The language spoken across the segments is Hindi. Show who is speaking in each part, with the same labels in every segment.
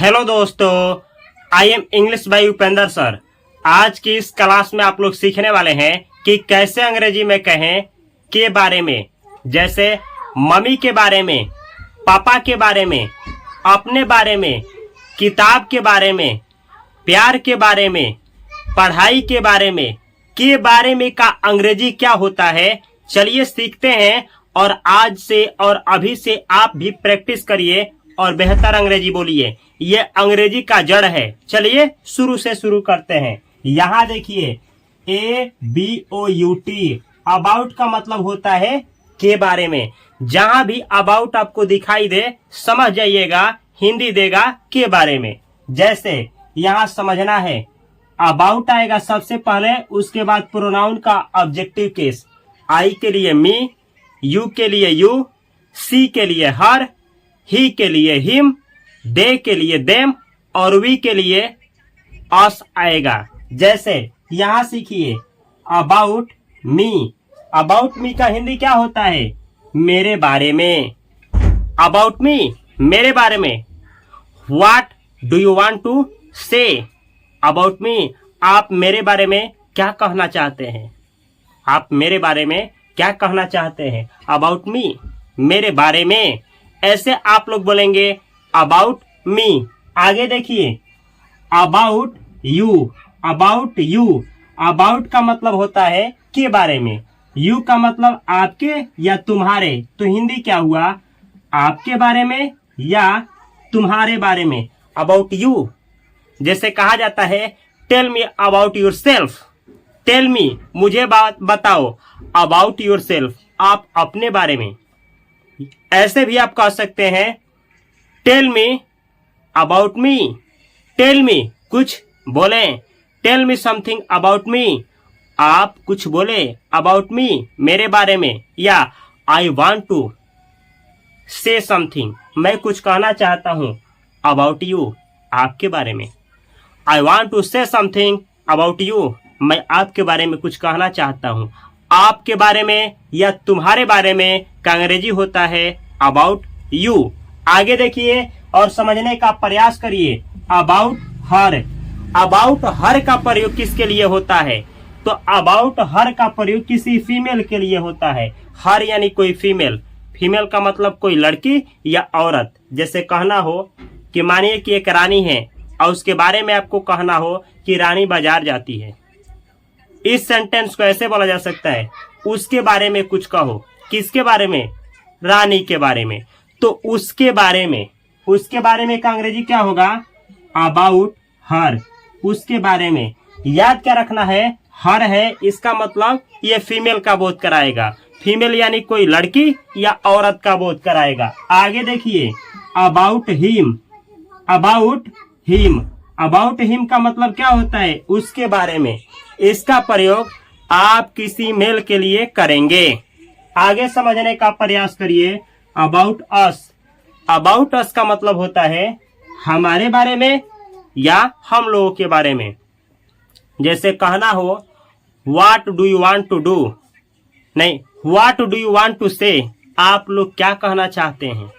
Speaker 1: हेलो दोस्तों, I am English by Upendra sir. आज की इस क्लास में आप लोग सीखने वाले हैं कि कैसे अंग्रेजी में कहें के बारे में, जैसे मम्मी के बारे में, पापा के बारे में, अपने बारे में, किताब के बारे में, प्यार के बारे में, पढ़ाई के बारे में, के बारे में का अंग्रेजी क्या होता है। चलिए सीखते हैं और आज से और अभी से आप भी प्रैक्टिस करिए और बेहतर अंग्रेजी बोलिए। ये अंग्रेजी का जड़ है। चलिए शुरू से शुरू करते हैं। यहाँ देखिए ABOUT, अबाउट का मतलब होता है के बारे में। जहां भी अबाउट आपको दिखाई दे समझ जाइएगा हिंदी देगा के बारे में। जैसे यहाँ समझना है, अबाउट आएगा सबसे पहले, उसके बाद प्रोनाउन का ऑब्जेक्टिव केस। आई के लिए मी, यू के लिए यू, सी के लिए हर, ही के लिए हिम, दे के लिए देम और वी के लिए अस आएगा। जैसे यहाँ सीखिए अबाउट मी। अबाउट मी का हिंदी क्या होता है? मेरे बारे में। अबाउट मी, मेरे बारे में। What do you want to say about me? आप मेरे बारे में क्या कहना चाहते हैं? आप मेरे बारे में क्या कहना चाहते हैं? अबाउट मी, मेरे बारे में। ऐसे आप लोग बोलेंगे अबाउट मी। आगे देखिए about you. About you, about का मतलब होता है के बारे में। यू का मतलब आपके या तुम्हारे। तो हिंदी क्या हुआ? आपके बारे में या तुम्हारे बारे में। अबाउट यू, जैसे कहा जाता है tell me about yourself. Tell me, मुझे बात बताओ। अबाउट योर सेल्फ, आप अपने बारे में। ऐसे भी आप कह सकते हैं tell me about me. Tell me, कुछ बोले। Tell me something about me, आप कुछ बोले अबाउट मी, मेरे बारे में। या I want to say something, मैं कुछ कहना चाहता हूं अबाउट यू, आपके बारे में। I want to say something about you, मैं आपके बारे में कुछ कहना चाहता हूं। आपके बारे में या तुम्हारे बारे में का अंग्रेजी होता है अबाउट यू। आगे देखिए और समझने का प्रयास करिए। About her. अबाउट हर का प्रयोग किसके लिए होता है? तो अबाउट हर का प्रयोग किसी फीमेल के लिए होता है। हर यानी कोई फीमेल। फीमेल का मतलब कोई लड़की या औरत। जैसे कहना हो कि मानिए कि एक रानी है और उसके बारे में आपको कहना हो कि रानी बाजार जाती है। इस सेंटेंस को ऐसे बोला जा सकता है, उसके बारे में कुछ कहो। किसके बारे में? रानी के बारे में। तो उसके बारे में, उसके बारे में का अंग्रेजी क्या होगा? अबाउट हर, उसके बारे में। याद क्या रखना है? हर है, इसका मतलब ये फीमेल का बोध कराएगा। फीमेल यानी कोई लड़की या औरत का बोध कराएगा। आगे देखिए about him. About him, about him का मतलब क्या होता है? उसके बारे में। इसका प्रयोग आप किसी मेल के लिए करेंगे। आगे समझने का प्रयास करिए। About us. अबाउट अस का मतलब होता है हमारे बारे में या हम लोगों के बारे में। जैसे कहना हो what do you want to do, नहीं, what do you want to say, आप लोग क्या कहना चाहते हैं?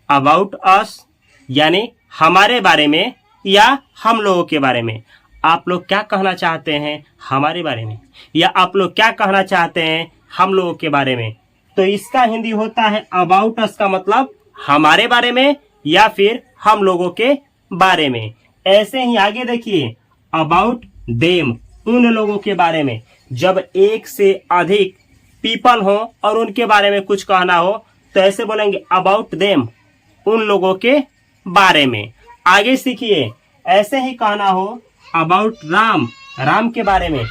Speaker 1: अबाउट अस यानी हमारे बारे में या हम लोगों के बारे में। आप लोग क्या कहना चाहते हैं हमारे बारे में, या आप लोग क्या कहना चाहते हैं हम लोगों के बारे में। तो इसका हिंदी होता है अबाउट अस का मतलब हमारे बारे में या फिर हम लोगों के बारे में। ऐसे ही आगे देखिए अबाउट देम, उन लोगों के बारे में। जब एक से अधिक पीपल हो और उनके बारे में कुछ कहना हो तो ऐसे बोलेंगे अबाउट देम, उन लोगों के बारे में। आगे सीखिए ऐसे ही कहना हो अबाउट राम, राम के बारे में।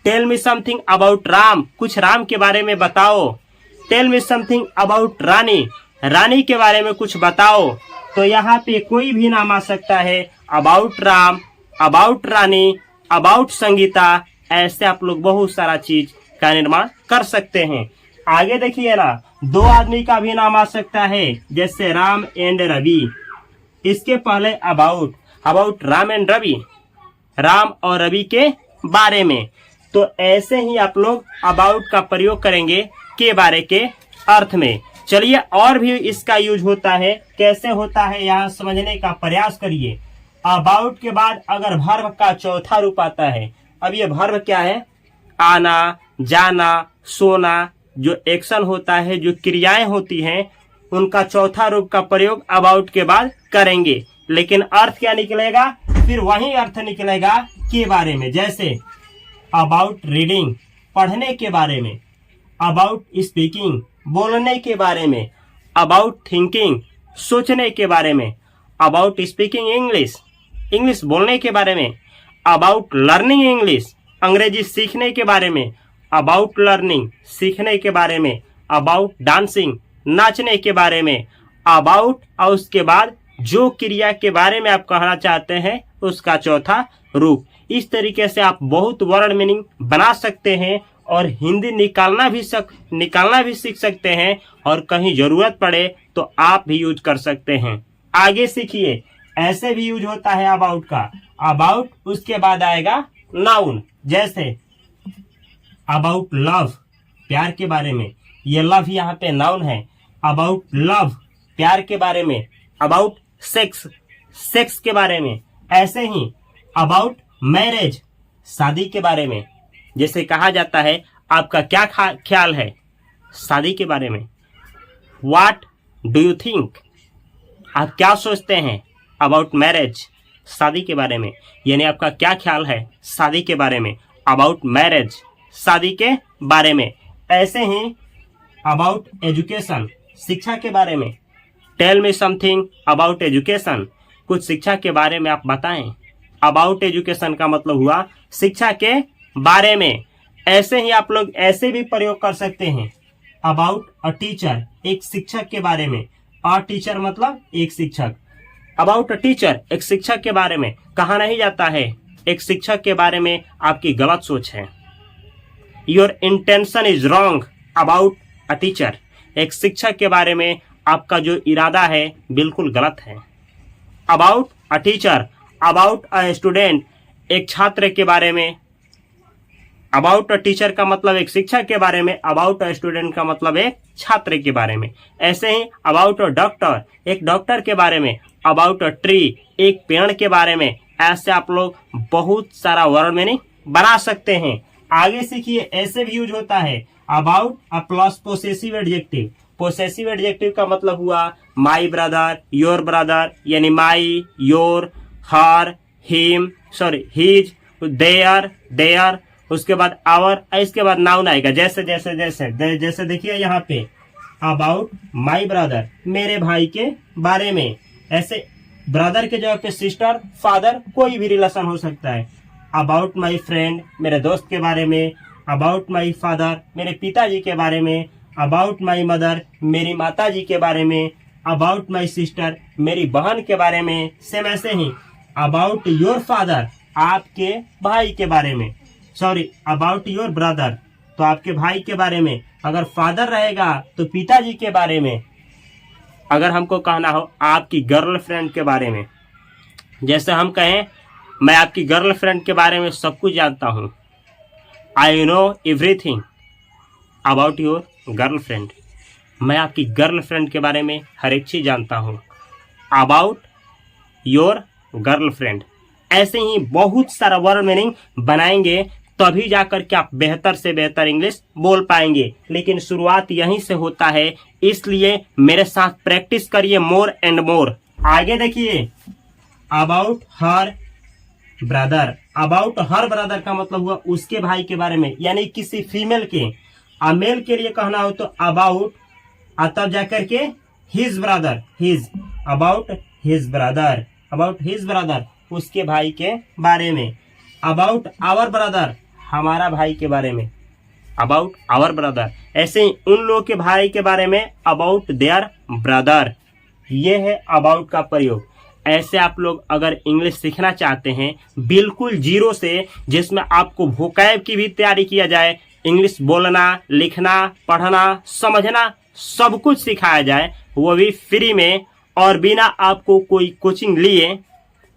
Speaker 1: Tell me something about Ram, कुछ राम के बारे में बताओ। Tell me something about Rani, Rani के बारे में कुछ बताओ। तो यहाँ पे कोई भी नाम आ सकता है, about Ram, about Rani, about Sangeeta. ऐसे आप लोग बहुत सारा चीज का निर्माण कर सकते हैं। आगे देखिए ना, दो आदमी का भी नाम आ सकता है, जैसे राम एंड रवि। इसके पहले about, about Ram and Ravi, Ram और रवि के बारे में। तो ऐसे ही आप लोग अबाउट का प्रयोग करेंगे के बारे के अर्थ में। चलिए और भी इसका यूज होता है, कैसे होता है यहाँ समझने का प्रयास करिए। अबाउट के बाद अगर वर्ब का चौथा रूप आता है, अब ये वर्ब क्या है? आना, जाना, सोना, जो एक्शन होता है, जो क्रियाएं होती हैं, उनका चौथा रूप का प्रयोग अबाउट के बाद करेंगे। लेकिन अर्थ क्या निकलेगा? फिर वही अर्थ निकलेगा के बारे में। जैसे अबाउट रीडिंग, पढ़ने के बारे में। अबाउट स्पीकिंग, बोलने के बारे में। अबाउट थिंकिंग, सोचने के बारे में। अबाउट स्पीकिंग इंग्लिश, इंग्लिश बोलने के बारे में। अबाउट लर्निंग इंग्लिश, अंग्रेजी सीखने के बारे में। अबाउट लर्निंग, सीखने के बारे में। अबाउट डांसिंग, नाचने के बारे में। अबाउट और उसके बाद जो क्रिया के बारे में आप कहना चाहते हैं उसका चौथा रूप। इस तरीके से आप बहुत वर्ड मीनिंग बना सकते हैं और हिंदी निकालना भी सीख सकते हैं, और कहीं जरूरत पड़े तो आप भी यूज कर सकते हैं। आगे सीखिए, ऐसे भी यूज होता है अबाउट का। अबाउट उसके बाद आएगा नाउन। जैसे अबाउट लव, प्यार के बारे में। ये लव यहाँ पे नाउन है। अबाउट लव, प्यार के बारे में। अबाउट सेक्स, सेक्स के बारे में। ऐसे ही अबाउट मैरिज, शादी के बारे में। जैसे कहा जाता है आपका क्या ख्याल है शादी के बारे में। व्हाट डू यू थिंक, आप क्या सोचते हैं अबाउट मैरिज, शादी के बारे में। यानी आपका क्या ख्याल है शादी के बारे में। अबाउट मैरिज, शादी के बारे में। ऐसे ही अबाउट एजुकेशन, शिक्षा के बारे में। Tell me something about education, कुछ शिक्षा के बारे में आप बताएं। अबाउट एजुकेशन का मतलब हुआ शिक्षा के बारे में। ऐसे ही आप लोग ऐसे भी प्रयोग कर सकते हैं। अबाउट अ टीचर, एक शिक्षक के बारे में। अ टीचर मतलब एक शिक्षक। अबाउट अ टीचर, एक शिक्षक के बारे में। कहा नहीं जाता है एक शिक्षक के बारे में आपकी गलत सोच है। Your intention is wrong about a teacher, एक शिक्षक के बारे में आपका जो इरादा है बिल्कुल गलत है। About a teacher, about a student, एक छात्र के बारे में। अबाउट अ टीचर का मतलब एक शिक्षक के बारे में। अबाउट अ स्टूडेंट का मतलब एक छात्र के बारे में। ऐसे ही अबाउट अ डॉक्टर, एक डॉक्टर के बारे में। अबाउट अ ट्री, एक पेड़ के बारे में। ऐसे आप लोग बहुत सारा वर्ड मीनिंग बना सकते हैं। आगे सीखिए, ऐसे भी यूज होता है about a plus possessive adjective. Possessive adjective का मतलब हुआ माई ब्रदर, योर ब्रदर, यानी my, your, her, him, his, their, उसके बाद आवर, इसके बाद नाउन आएगा। जैसे जैसे जैसे जैसे देखिए यहाँ पे अबाउट माई ब्रदर, मेरे भाई के बारे में। ऐसे ब्रदर के जगह पे सिस्टर, फादर, कोई भी रिलेशन हो सकता है। अबाउट माई फ्रेंड, मेरे दोस्त के बारे में। अबाउट माई फादर, मेरे पिताजी के बारे में। अबाउट माई मदर, मेरी माताजी के बारे में। अबाउट माई सिस्टर, मेरी बहन के बारे में। सेम ऐसे ही अबाउट योर फादर, आपके भाई के बारे में। अबाउट योर ब्रदर, तो आपके भाई के बारे में। अगर फादर रहेगा तो पिताजी के बारे में। अगर हमको कहना हो आपकी गर्लफ्रेंड के बारे में, जैसे हम कहें मैं आपकी गर्लफ्रेंड के बारे में सब कुछ जानता हूँ। I know everything about your girlfriend, मैं आपकी गर्लफ्रेंड के बारे में हर एक चीज जानता हूँ। About your girlfriend. ऐसे ही बहुत सारा वर्ड मीनिंग बनाएंगे, तभी जाकर के आप बेहतर से बेहतर इंग्लिश बोल पाएंगे। लेकिन शुरुआत यहीं से होता है, इसलिए मेरे साथ प्रैक्टिस करिए मोर एंड मोर। आगे देखिए about her brother. About her brother का मतलब हुआ उसके भाई के बारे में, यानी किसी फीमेल के। मेल के लिए कहना हो तो अबाउट, तब जाकर के his brother, his, about his brother, about his brother, उसके भाई के बारे में। अबाउट आवर ब्रदर, हमारा भाई के बारे में। About our brother. ऐसे ही उन लोगों के भाई के बारे में अबाउट देयर ब्रदर। ये है अबाउट का प्रयोग। ऐसे आप लोग अगर इंग्लिश सीखना चाहते हैं बिल्कुल जीरो से, जिसमें आपको वोकैब की भी तैयारी किया जाए, इंग्लिश बोलना, लिखना, पढ़ना, समझना, सब कुछ सिखाया जाए, वो भी फ्री में और बिना आपको कोई कोचिंग लिए,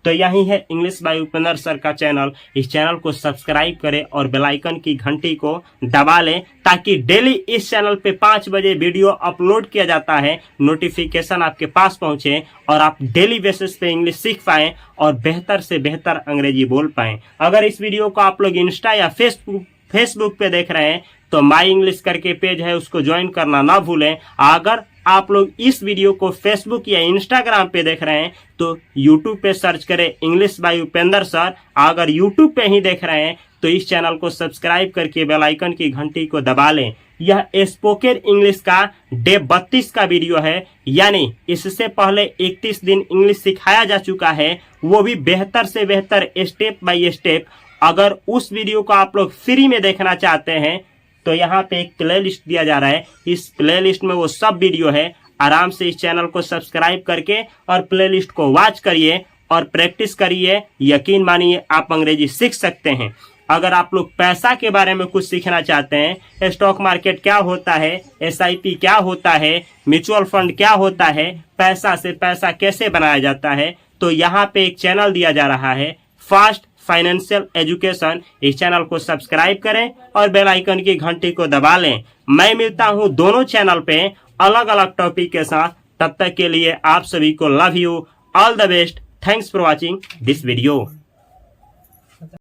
Speaker 1: तो यही है इंग्लिश बाय उपेंद्र सर का चैनल। इस चैनल को सब्सक्राइब करें और बेल आइकन की घंटी को दबा लें ताकि डेली इस चैनल पे 5 बजे वीडियो अपलोड किया जाता है, नोटिफिकेशन आपके पास पहुंचे और आप डेली बेसिस पे इंग्लिश सीख पाएं और बेहतर से बेहतर अंग्रेजी बोल पाएं। अगर इस वीडियो को आप लोग इंस्टा या फेसबुक पे देख रहे हैं तो माई इंग्लिश करके पेज है, उसको ज्वाइन करना ना भूलें। अगर आप लोग इस वीडियो को फेसबुक या इंस्टाग्राम पे देख रहे हैं तो यूट्यूब पे सर्च करें इंग्लिश बाय उपेंद्र सर। अगर यूट्यूब पे ही देख रहे हैं तो इस चैनल को सब्सक्राइब करके बेल आइकन की घंटी को दबा लें। यह स्पोकन इंग्लिश का डे 32 का वीडियो है, यानी इससे पहले 31 दिन इंग्लिश सिखाया जा चुका है, वो भी बेहतर से बेहतर स्टेप बाय स्टेप। अगर उस वीडियो को आप लोग फ्री में देखना चाहते हैं तो यहाँ पे एक प्ले लिस्ट दिया जा रहा है, इस प्ले लिस्ट में वो सब वीडियो है। आराम से इस चैनल को सब्सक्राइब करके और प्ले लिस्ट को वॉच करिए और प्रैक्टिस करिए। यकीन मानिए आप अंग्रेजी सीख सकते हैं। अगर आप लोग पैसा के बारे में कुछ सीखना चाहते हैं, स्टॉक मार्केट क्या होता है, SIP क्या होता है, म्यूचुअल फंड क्या होता है, पैसा से पैसा कैसे बनाया जाता है, तो यहाँ पे एक चैनल दिया जा रहा है फास्ट फाइनेंशियल एजुकेशन। इस चैनल को सब्सक्राइब करें और बेल आइकन की घंटी को दबा लें। मैं मिलता हूं दोनों चैनल पे अलग अलग टॉपिक के साथ। तब तक के लिए आप सभी को love you, all the best, thanks for watching this video.